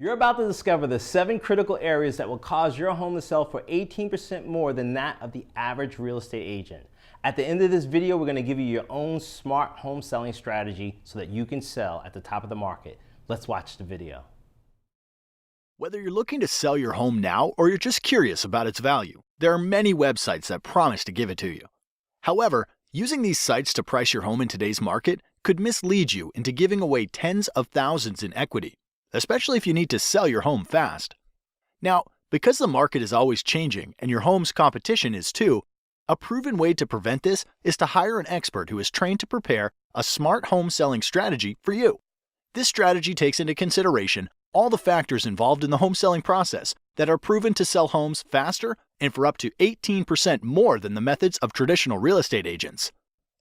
You're about to discover the 7 critical areas that will cause your home to sell for 18% more than that of the average real estate agent. At the end of this video, we're going to give you your own smart home selling strategy so that you can sell at the top of the market. Let's watch the video. Whether you're looking to sell your home now or you're just curious about its value, there are many websites that promise to give it to you. However, using these sites to price your home in today's market could mislead you into giving away tens of thousands in equity, especially if you need to sell your home fast. Now, because the market is always changing and your home's competition is too, a proven way to prevent this is to hire an expert who is trained to prepare a smart home selling strategy for you. This strategy takes into consideration all the factors involved in the home selling process that are proven to sell homes faster and for up to 18% more than the methods of traditional real estate agents.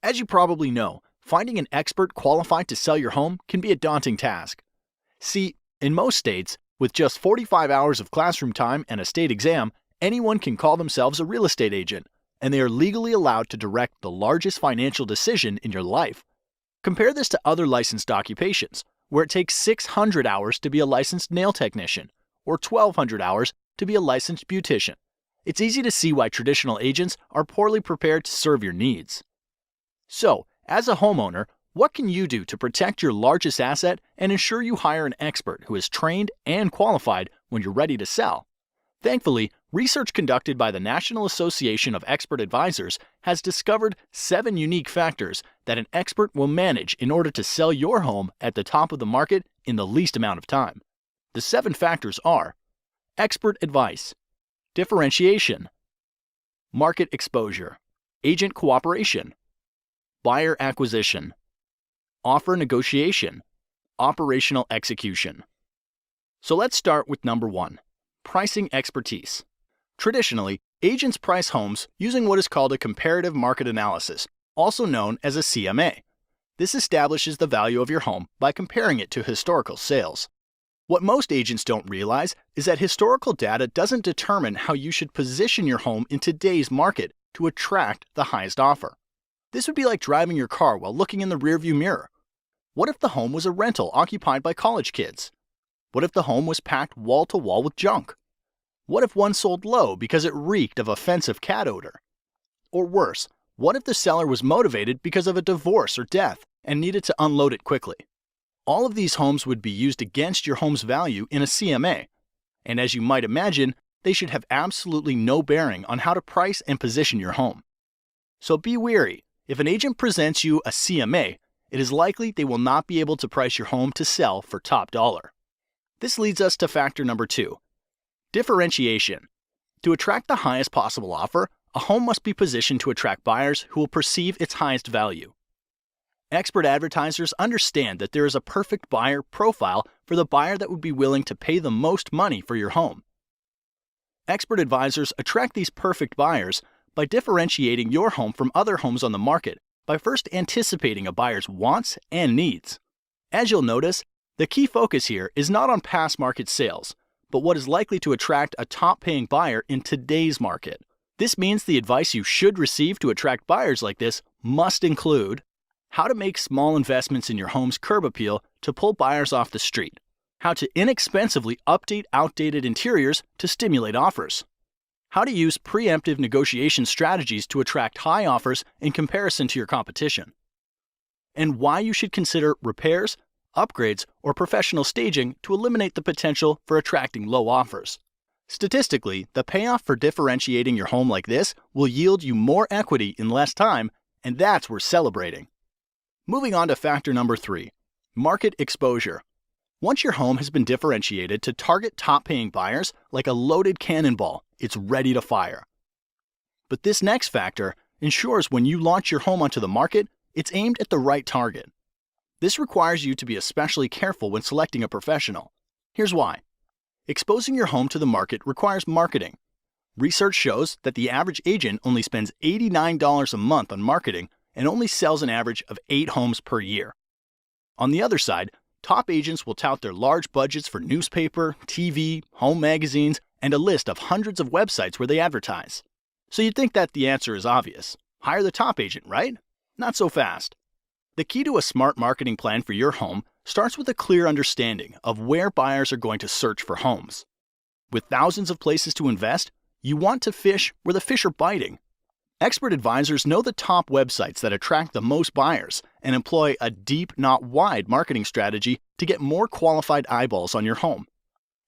As you probably know, finding an expert qualified to sell your home can be a daunting task. See, in most states, with just 45 hours of classroom time and a state exam, anyone can call themselves a real estate agent, and they are legally allowed to direct the largest financial decision in your life. Compare this to other licensed occupations, where it takes 600 hours to be a licensed nail technician, or 1,200 hours to be a licensed beautician. It's easy to see why traditional agents are poorly prepared to serve your needs. So, as a homeowner, what can you do to protect your largest asset and ensure you hire an expert who is trained and qualified when you're ready to sell? Thankfully, research conducted by the National Association of Expert Advisors has discovered 7 unique factors that an expert will manage in order to sell your home at the top of the market in the least amount of time. The 7 factors are: expert advice, differentiation, market exposure, agent cooperation, buyer acquisition, offer negotiation, operational execution. So let's start with number 1. Pricing expertise. Traditionally, agents price homes using what is called a comparative market analysis, also known as a CMA. This establishes the value of your home by comparing it to historical sales. What most agents don't realize is that historical data doesn't determine how you should position your home in today's market to attract the highest offer. This would be like driving your car while looking in the rearview mirror. What if the home was a rental occupied by college kids? What if the home was packed wall to wall with junk? What if one sold low because it reeked of offensive cat odor? Or worse, what if the seller was motivated because of a divorce or death and needed to unload it quickly? All of these homes would be used against your home's value in a CMA, and as you might imagine, they should have absolutely no bearing on how to price and position your home. So be wary. If an agent presents you a CMA, it is likely they will not be able to price your home to sell for top dollar. This leads us to factor number 2, differentiation. To attract the highest possible offer, a home must be positioned to attract buyers who will perceive its highest value. Expert advertisers understand that there is a perfect buyer profile for the buyer that would be willing to pay the most money for your home. Expert advisors attract these perfect buyers by differentiating your home from other homes on the market by first anticipating a buyer's wants and needs. As you'll notice, the key focus here is not on past market sales, but what is likely to attract a top-paying buyer in today's market. This means the advice you should receive to attract buyers like this must include how to make small investments in your home's curb appeal to pull buyers off the street, how to inexpensively update outdated interiors to stimulate offers, how to use preemptive negotiation strategies to attract high offers in comparison to your competition, and why you should consider repairs, upgrades, or professional staging to eliminate the potential for attracting low offers. Statistically, the payoff for differentiating your home like this will yield you more equity in less time, and that's worth celebrating. Moving on to factor number 3, market exposure. Once your home has been differentiated to target top-paying buyers like a loaded cannonball, it's ready to fire. But this next factor ensures when you launch your home onto the market, it's aimed at the right target. This requires you to be especially careful when selecting a professional. Here's why. Exposing your home to the market requires marketing. Research shows that the average agent only spends $89 a month on marketing and only sells an average of 8 homes per year. On the other side, top agents will tout their large budgets for newspaper, TV, home magazines, and a list of hundreds of websites where they advertise. So you'd think that the answer is obvious. Hire the top agent, right? Not so fast. The key to a smart marketing plan for your home starts with a clear understanding of where buyers are going to search for homes. With thousands of places to invest, you want to fish where the fish are biting. Expert advisors know the top websites that attract the most buyers and employ a deep, not wide marketing strategy to get more qualified eyeballs on your home.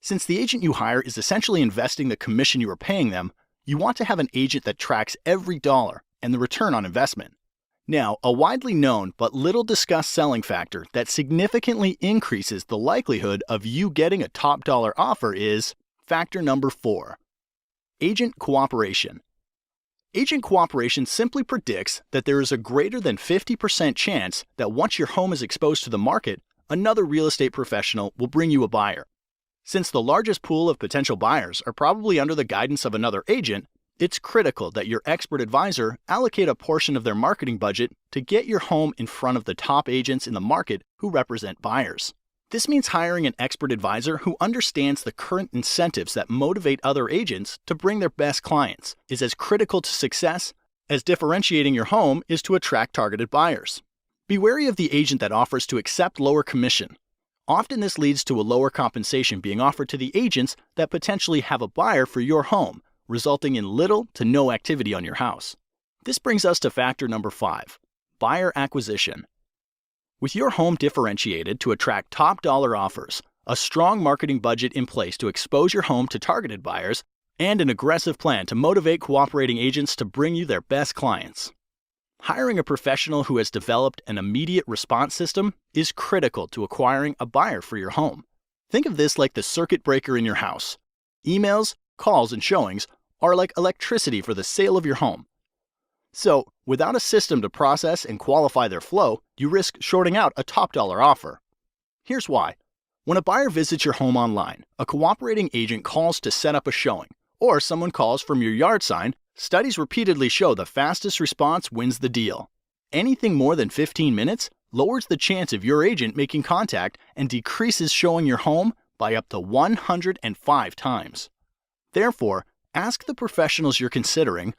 Since the agent you hire is essentially investing the commission you are paying them, you want to have an agent that tracks every dollar and the return on investment. Now, a widely known but little discussed selling factor that significantly increases the likelihood of you getting a top dollar offer is factor number 4, agent cooperation. Agent cooperation simply predicts that there is a greater than 50% chance that once your home is exposed to the market, another real estate professional will bring you a buyer. Since the largest pool of potential buyers are probably under the guidance of another agent, it's critical that your expert advisor allocate a portion of their marketing budget to get your home in front of the top agents in the market who represent buyers. This means hiring an expert advisor who understands the current incentives that motivate other agents to bring their best clients is as critical to success as differentiating your home is to attract targeted buyers. Be wary of the agent that offers to accept lower commission. Often this leads to a lower compensation being offered to the agents that potentially have a buyer for your home, resulting in little to no activity on your house. This brings us to factor number 5, buyer acquisition. With your home differentiated to attract top dollar offers, a strong marketing budget in place to expose your home to targeted buyers, and an aggressive plan to motivate cooperating agents to bring you their best clients. Hiring a professional who has developed an immediate response system is critical to acquiring a buyer for your home. Think of this like the circuit breaker in your house. Emails, calls, and showings are like electricity for the sale of your home. So, without a system to process and qualify their flow, you risk shorting out a top dollar offer. Here's why. When a buyer visits your home online, a cooperating agent calls to set up a showing, or someone calls from your yard sign, studies repeatedly show the fastest response wins the deal. Anything more than 15 minutes lowers the chance of your agent making contact and decreases showing your home by up to 105 times. Therefore, ask the professionals you're considering,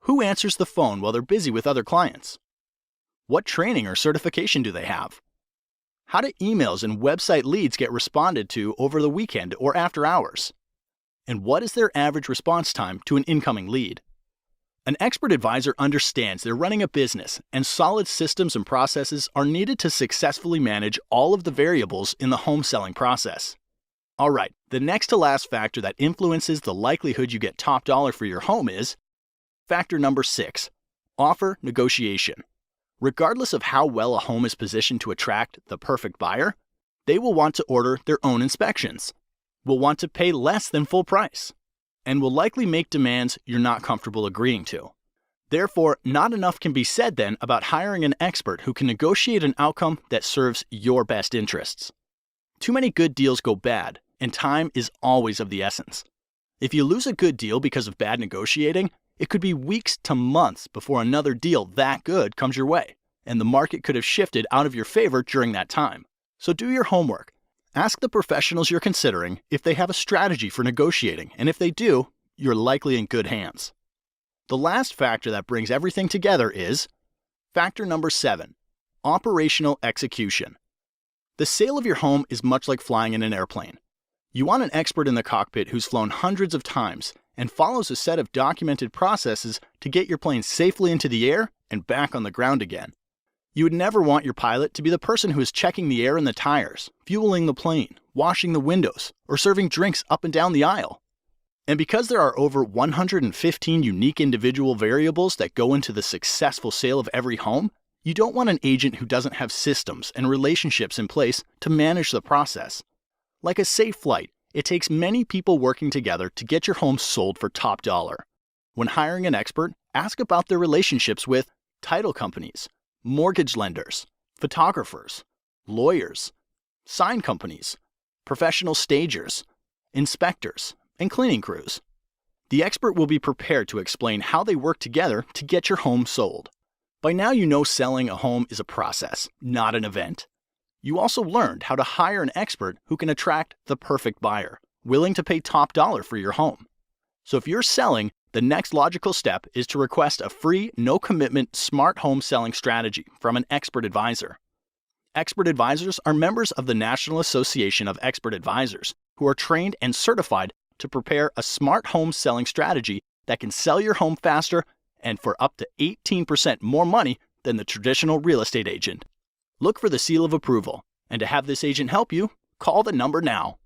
who answers the phone while they're busy with other clients? What training or certification do they have? How do emails and website leads get responded to over the weekend or after hours? And what is their average response time to an incoming lead? An expert advisor understands they're running a business, and solid systems and processes are needed to successfully manage all of the variables in the home selling process. All right, the next to last factor that influences the likelihood you get top dollar for your home is factor number 6, offer negotiation. Regardless of how well a home is positioned to attract the perfect buyer, they will want to order their own inspections, will want to pay less than full price, and will likely make demands you're not comfortable agreeing to. Therefore, not enough can be said then about hiring an expert who can negotiate an outcome that serves your best interests. Too many good deals go bad, and time is always of the essence. If you lose a good deal because of bad negotiating, it could be weeks to months before another deal that good comes your way, and the market could have shifted out of your favor during that time. So do your homework. Ask the professionals you're considering if they have a strategy for negotiating, and if they do, you're likely in good hands. The last factor that brings everything together is factor number 7, operational execution. The sale of your home is much like flying in an airplane. You want an expert in the cockpit who's flown hundreds of times and follows a set of documented processes to get your plane safely into the air and back on the ground again. You would never want your pilot to be the person who is checking the air in the tires, fueling the plane, washing the windows, or serving drinks up and down the aisle. And because there are over 115 unique individual variables that go into the successful sale of every home, you don't want an agent who doesn't have systems and relationships in place to manage the process. Like a safe flight, it takes many people working together to get your home sold for top dollar. When hiring an expert, ask about their relationships with title companies, mortgage lenders, photographers, lawyers, sign companies, professional stagers, inspectors, and cleaning crews. The expert will be prepared to explain how they work together to get your home sold. By now you know selling a home is a process, not an event. You also learned how to hire an expert who can attract the perfect buyer, willing to pay top dollar for your home. So if you're selling, the next logical step is to request a free, no-commitment smart home selling strategy from an expert advisor. Expert Advisors are members of the National Association of Expert Advisors who are trained and certified to prepare a smart home selling strategy that can sell your home faster and for up to 18% more money than the traditional real estate agent. Look for the seal of approval, and to have this agent help you, call the number now.